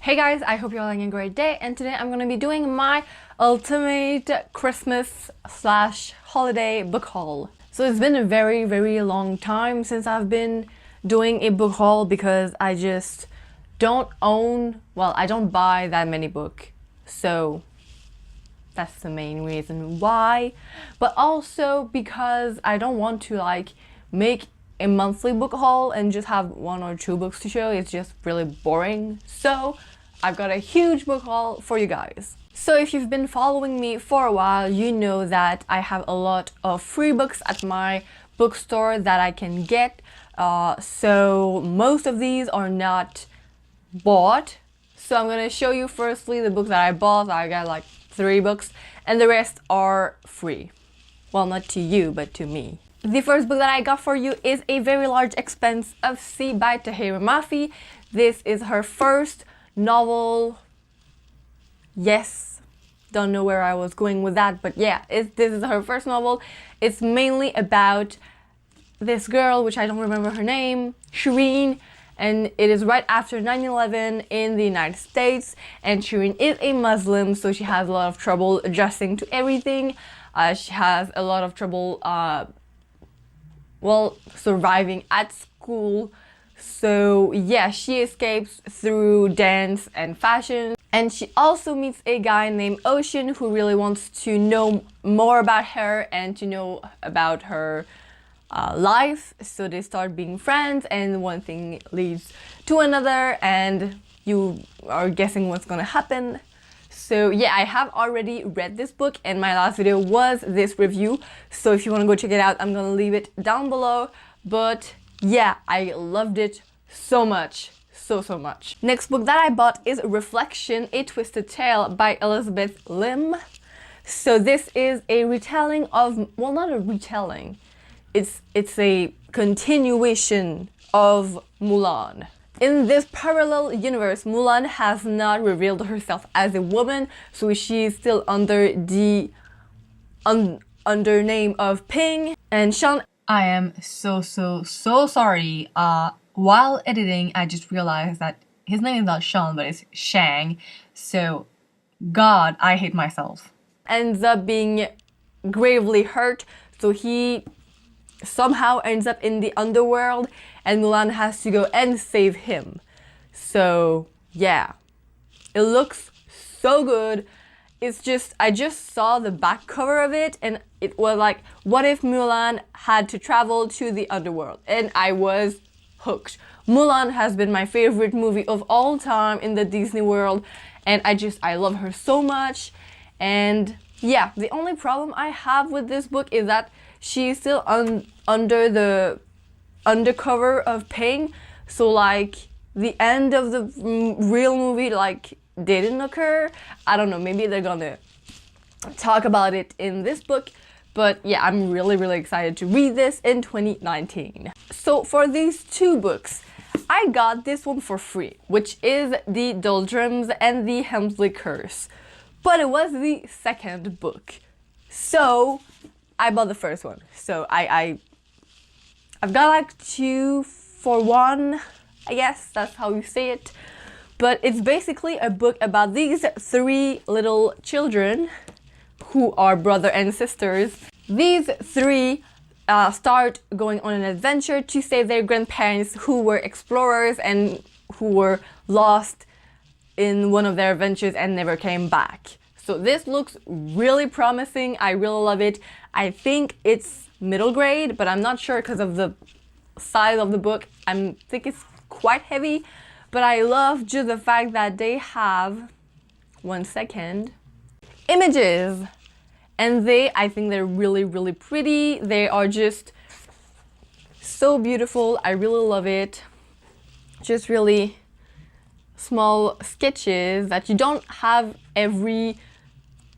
Hey guys, I hope you're all having a great day, and today I'm gonna be doing my ultimate Christmas slash holiday book haul. So it's been a very long time since I've been doing a book haul because I just don't I don't buy that many books. So that's the main reason why. But also because I don't want to make a monthly book haul and just have one or two books to show. It's just really boring. So I've got a huge book haul for you guys. So if you've been following me for a while, you know that I have a lot of free books at my bookstore that I can get. So most of these are not bought. So I'm gonna show you firstly the books that I bought. I got like 3 books and the rest are free. Well, not to you, but to me. The first book that I got for you is A Very Large Expanse of Sea by Tahereh Mafi. This is her first novel. Yes, don't know where I was going with that, but yeah, this is her first novel. It's mainly about this girl, which I don't remember her name, Shireen, and it is right after 9/11 in the United States, and Shireen is a Muslim, so she has a lot of trouble adjusting to everything. She has a lot of trouble surviving at school. So yeah, she escapes through dance and fashion, and she also meets a guy named Ocean who really wants to know more about her and to know about her life. So they start being friends, and one thing leads to another, and you are guessing what's gonna happen. So yeah, I have already read this book, and my last video was this review. So if you want to go check it out, I'm gonna leave it down below. But yeah, I loved it so much. So much. Next book that I bought is Reflection, A Twisted Tale by Elizabeth Lim. So this is a retelling of, well, not a retelling. It's a continuation of Mulan. In this parallel universe, Mulan has not revealed herself as a woman, so she is still under the under name of Ping. And Sean, I am so sorry. While editing, I just realized that his name is not Sean, but it's Shang. So, God, I hate myself. Ends up being gravely hurt, so he somehow ends up in the underworld, and Mulan has to go and save him. So yeah, it looks so good. It's just, I just saw the back cover of it, and it was like, what if Mulan had to travel to the underworld? And I was hooked. Mulan has been my favorite movie of all time in the Disney world, and I love her so much. And yeah, the only problem I have with this book is that she's still under the undercover of Ping, so like the end of the real movie didn't occur. I don't know, maybe they're gonna talk about it in this book, but yeah, I'm really excited to read this in 2019. So for these 2 books, I got this one for free, which is The Doldrums and the Helmsley Curse, but it was the second book, so I bought the first one. So I've got like 2 for 1, I guess that's how you say it. But it's basically a book about these 3 little children who are brother and sisters. These 3 start going on an adventure to save their grandparents who were explorers and who were lost in one of their adventures and never came back. So this looks really promising. I really love it. I think it's middle grade, but I'm not sure because of the size of the book. I think it's quite heavy, but I love just the fact that they have, one second, images. And I think they're really pretty. They are just so beautiful. I really love it. Just really small sketches that you don't have every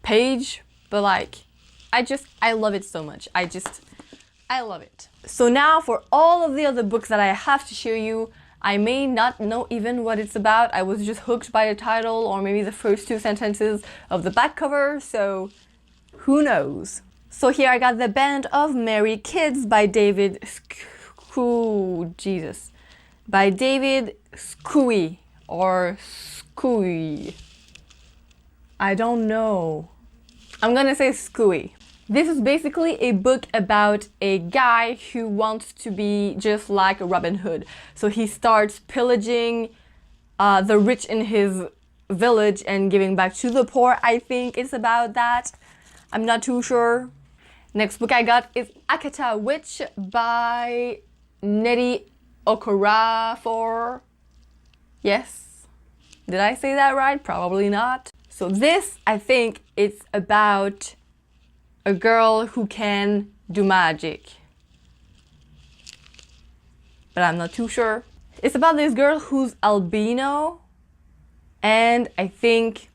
page, but like, I love it so much. I love it. So now for all of the other books that I have to show you, I may not know even what it's about. I was just hooked by the title or maybe the first 2 sentences of the back cover, so who knows. So here I got The Band of Merry Kids by David Skooey or Skui. I don't know. I'm gonna say Skui. This is basically a book about a guy who wants to be just like Robin Hood. So he starts pillaging the rich in his village and giving back to the poor. I think it's about that. I'm not too sure. Next book I got is Akata Witch by Nettie Okorafor. Yes. Did I say that right? Probably not. So this, I think, it's about a girl who can do magic. But I'm not too sure. It's about this girl who's albino, and I think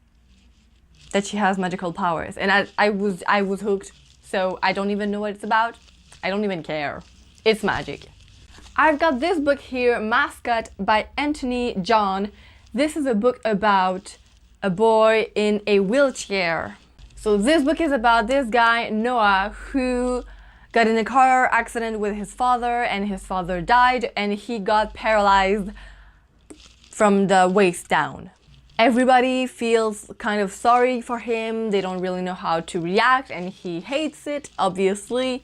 that she has magical powers. And I was hooked, so I don't even know what it's about. I don't even care. It's magic. I've got this book here, Mascot by Anthony John. This is a book about a boy in a wheelchair. So this book is about this guy, Noah, who got in a car accident with his father, and his father died, and he got paralyzed from the waist down. Everybody feels kind of sorry for him. They don't really know how to react, and he hates it, obviously.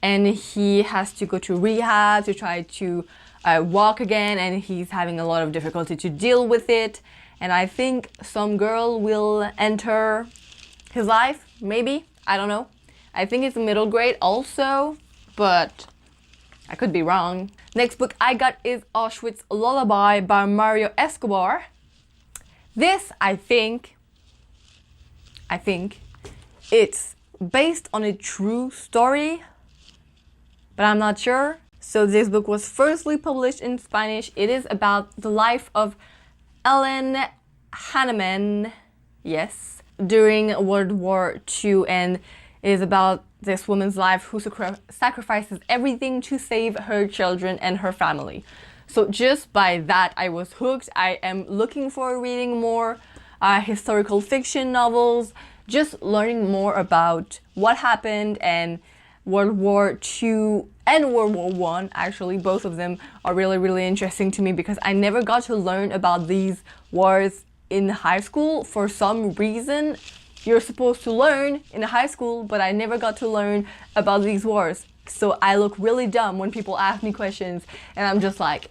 And he has to go to rehab to try to walk again, and he's having a lot of difficulty to deal with it. And I think some girl will enter his life, maybe. I don't know. I think it's middle grade also, but I could be wrong. Next book I got is Auschwitz Lullaby by Mario Escobar. This, I think it's based on a true story, but I'm not sure. So this book was firstly published in Spanish. It is about the life of Ellen Hanneman, yes, during World War II, and is about this woman's life who sacrifices everything to save her children and her family. So just by that, I was hooked. I am looking for reading more historical fiction novels, just learning more about what happened, and World War II and World War I, actually, both of them are really, really interesting to me because I never got to learn about these wars in high school. For some reason, you're supposed to learn in high school, but I never got to learn about these wars. So I look really dumb when people ask me questions, and I'm just like,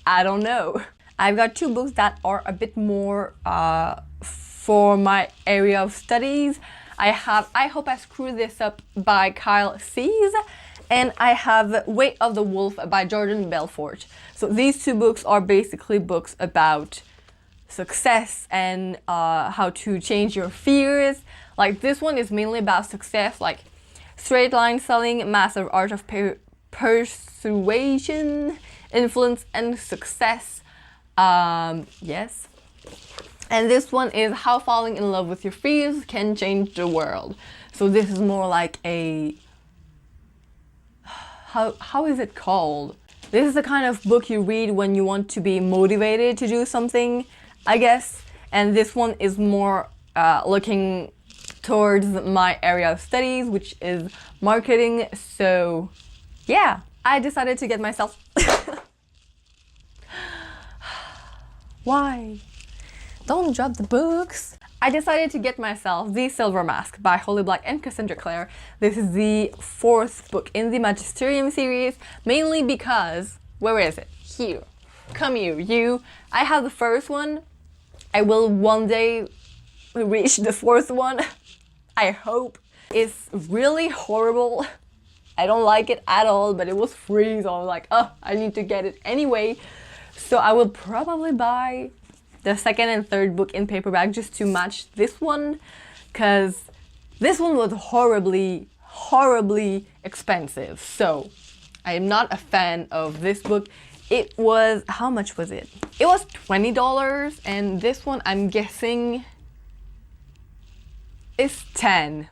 I don't know. I've got two books that are a bit more for my area of studies. I have I Hope I Screw This Up by Kyle Cease, and I have Weight of the Wolf by Jordan Belfort. So these two books are basically books about success and how to change your fears. Like this one is mainly about success, like straight line selling, massive art of persuasion, influence, and success. Yes. And this one is How Falling in Love with Your Fears Can Change the World. So this is more like a... How is it called? This is the kind of book you read when you want to be motivated to do something, I guess. And this one is more looking towards my area of studies, which is marketing. So yeah, I decided to get myself... Why? Don't drop the books. I decided to get myself The Silver Mask by Holly Black and Cassandra Clare. This is the fourth book in the Magisterium series, mainly because, where is it? Here. Come you. I have the first one. I will one day reach the fourth one. I hope. It's really horrible. I don't like it at all, but it was free, so I was like, oh, I need to get it anyway. So I will probably buy the second and third book in paperback just to match this one, because this one was horribly expensive. So I am not a fan of this book. It was, how much was it? It was $20, and this one I'm guessing is 10.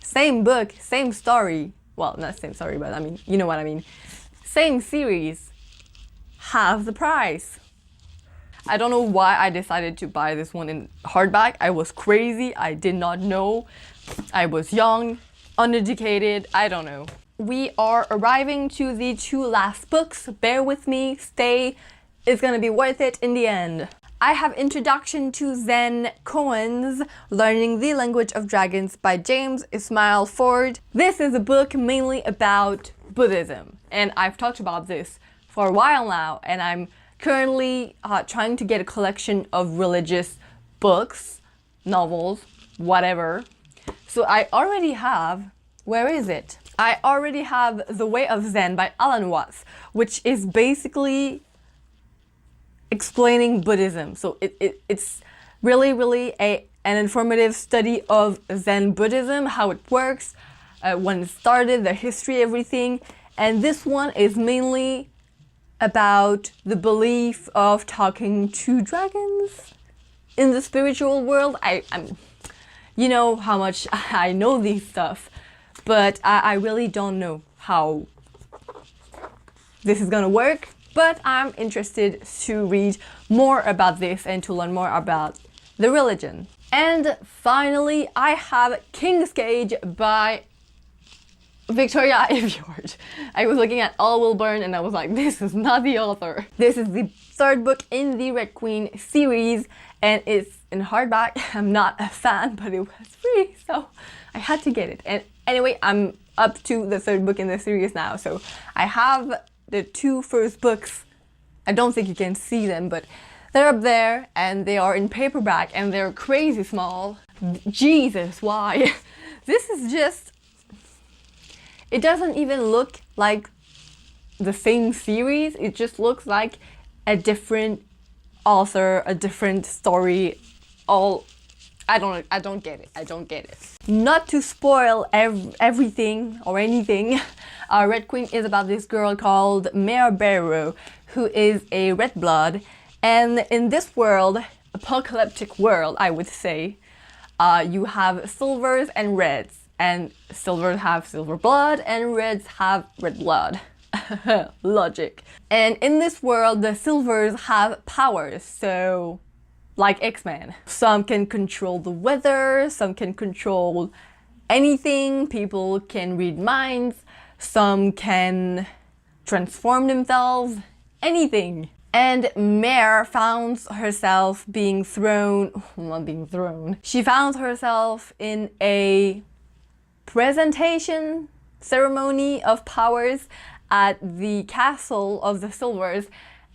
Same book, same story. Well, not same story, but I mean, you know what I mean. Same series, half the price. I don't know why I decided to buy this one in hardback. I was crazy. I did not know. I was young, uneducated. I don't know. We are arriving to the two last books. Bear with me. Stay it's gonna be worth it in the end. I have Introduction to Zen Koans, Learning the Language of Dragons by James Ismail Ford. This is a book mainly about Buddhism, and I've talked about this for a while now, and I'm currently trying to get a collection of religious books, novels, whatever. So I already have, where is it? I already have The Way of Zen by Alan Watts, which is basically explaining Buddhism. So it's really an informative study of Zen Buddhism, how it works, when it started, the history, everything. And this one is mainly about the belief of talking to dragons in the spiritual world. I'm you know how much I know these stuff, but I really don't know how this is gonna work. But I'm interested to read more about this and to learn more about the religion. And finally, I have King's Cage by Victoria Aveyard. I was looking at All Will Burn and I was like, this is not the author. This is the third book in the Red Queen series and it's in hardback. I'm not a fan, but it was free, so I had to get it. And anyway, I'm up to the third book in the series now, so I have the two first books. I don't think you can see them, but they're up there and they are in paperback and they're crazy small. Jesus, why? This is just, it doesn't even look like the same series. It just looks like a different author, a different story, all, I don't get it. I don't get it. Not to spoil everything or anything, Red Queen is about this girl called Mare Barrow, who is a red blood. And in this world, apocalyptic world, I would say, you have silvers and reds. And silvers have silver blood and reds have red blood. Logic. And in this world, the silvers have powers, so like X-Men. Some can control the weather, some can control anything, people can read minds, some can transform themselves, anything. And Mare found herself being thrown, not being thrown, she found herself in a presentation ceremony of powers at the castle of the silvers,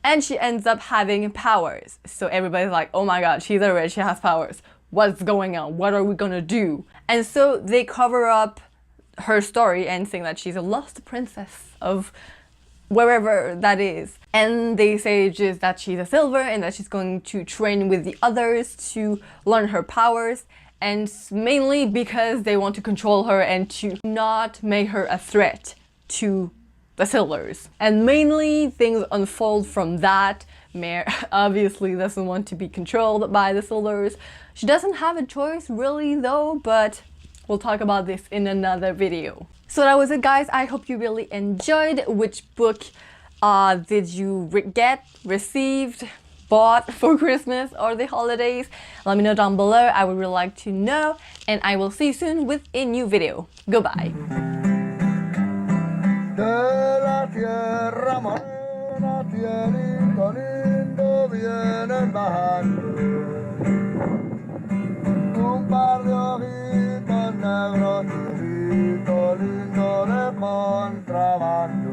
and she ends up having powers. So everybody's like, oh my god, she's a red, she has powers. What's going on? What are we gonna do? And so they cover up her story and saying that she's a lost princess of wherever that is. And they say just that she's a silver and that she's going to train with the others to learn her powers. And mainly because they want to control her and to not make her a threat to the silvers. And mainly things unfold from that. Mare obviously doesn't want to be controlled by the silvers. She doesn't have a choice really though, but we'll talk about this in another video. So that was it guys, I hope you really enjoyed. Which book did you received, bought for Christmas or the holidays? Let me know down below, I would really like to know, and I will see you soon with a new video. Goodbye. De la tierra morena, cielito lindo, vienen bajando un par de ojitos negros, cielito lindo de contrabando.